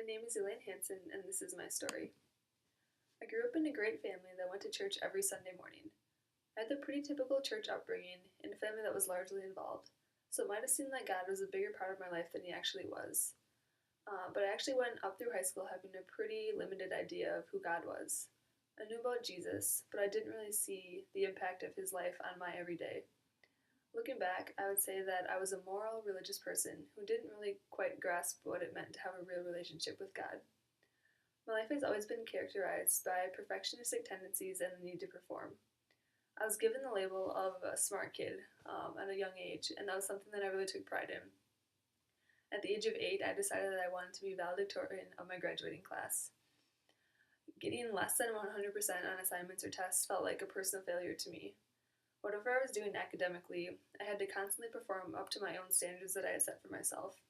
My name is Elayne Hansen, and this is my story. I grew up in a great family that went to church every Sunday morning. I had the pretty typical church upbringing in a family that was largely involved, so it might have seemed like God was a bigger part of my life than he actually was. But I actually went up through high school having a pretty limited idea of who God was. I knew about Jesus, but I didn't really see the impact of his life on my everyday. Looking back, I would say that I was a moral, religious person who didn't really quite grasp what it meant to have a real relationship with God. My life has always been characterized by perfectionistic tendencies and the need to perform. I was given the label of a smart kid at a young age, and that was something that I really took pride in. At the age of 8, I decided that I wanted to be valedictorian of my graduating class. Getting less than 100% on assignments or tests felt like a personal failure to me. Whatever I was doing academically, I had to constantly perform up to my own standards that I had set for myself.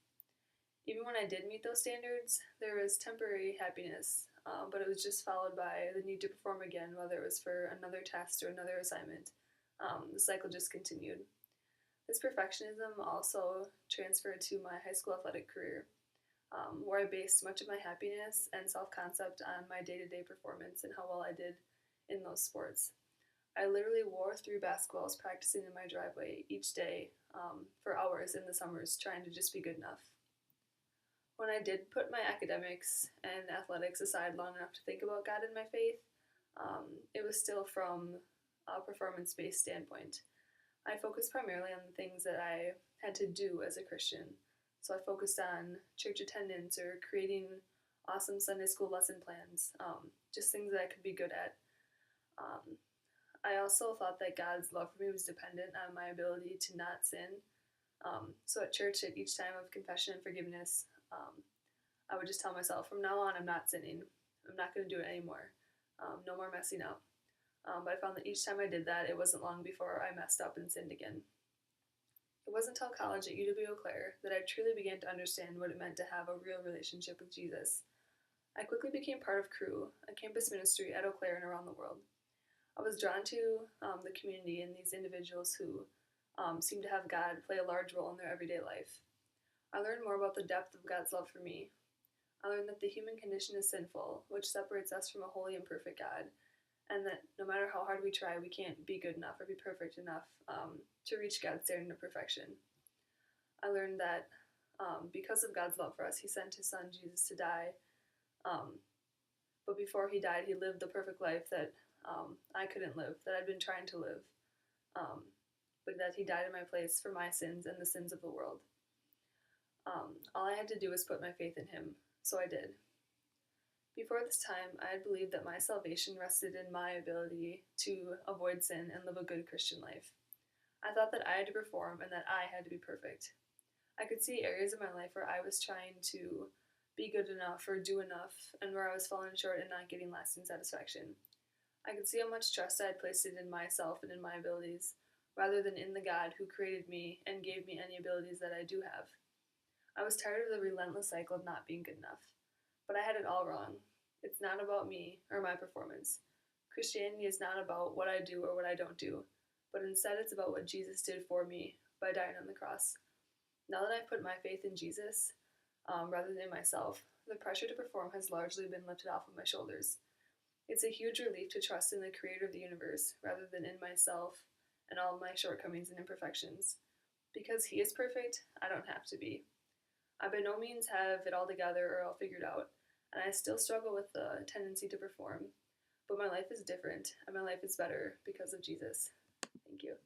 Even when I did meet those standards, there was temporary happiness, but it was just followed by the need to perform again, whether it was for another test or another assignment. The cycle just continued. This perfectionism also transferred to my high school athletic career, where I based much of my happiness and self-concept on my day-to-day performance and how well I did in those sports. I literally wore through basketballs practicing in my driveway each day for hours in the summers trying to just be good enough. When I did put my academics and athletics aside long enough to think about God and my faith, it was still from a performance-based standpoint. I focused primarily on the things that I had to do as a Christian. So I focused on church attendance or creating awesome Sunday school lesson plans, just things that I could be good at. I also thought that God's love for me was dependent on my ability to not sin. So at church, at each time of confession and forgiveness, I would just tell myself, from now on, I'm not sinning. I'm not going to do it anymore. No more messing up. But I found that each time I did that, it wasn't long before I messed up and sinned again. It wasn't until college at UW-Eau Claire that I truly began to understand what it meant to have a real relationship with Jesus. I quickly became part of Crew, a campus ministry at Eau Claire and around the world. I was drawn to the community and these individuals who seemed to have God play a large role in their everyday life. I learned more about the depth of God's love for me. I learned that the human condition is sinful, which separates us from a holy and perfect God, and that no matter how hard we try, we can't be good enough or be perfect enough to reach God's standard of perfection. I learned that because of God's love for us, he sent his son Jesus to die, but before he died, he lived the perfect life that I couldn't live, that I'd been trying to live, but that he died in my place for my sins and the sins of the world. All I had to do was put my faith in him, so I did. Before this time, I had believed that my salvation rested in my ability to avoid sin and live a good Christian life. I thought that I had to perform and that I had to be perfect. I could see areas of my life where I was trying to be good enough or do enough, and where I was falling short and not getting lasting satisfaction. I could see how much trust I had placed in myself and in my abilities, rather than in the God who created me and gave me any abilities that I do have. I was tired of the relentless cycle of not being good enough. But I had it all wrong. It's not about me or my performance. Christianity is not about what I do or what I don't do, but instead it's about what Jesus did for me by dying on the cross. Now that I've put my faith in Jesus, rather than myself, the pressure to perform has largely been lifted off of my shoulders. It's a huge relief to trust in the creator of the universe rather than in myself and all my shortcomings and imperfections. Because he is perfect, I don't have to be. I by no means have it all together or all figured out, and I still struggle with the tendency to perform. But my life is different, and my life is better because of Jesus. Thank you.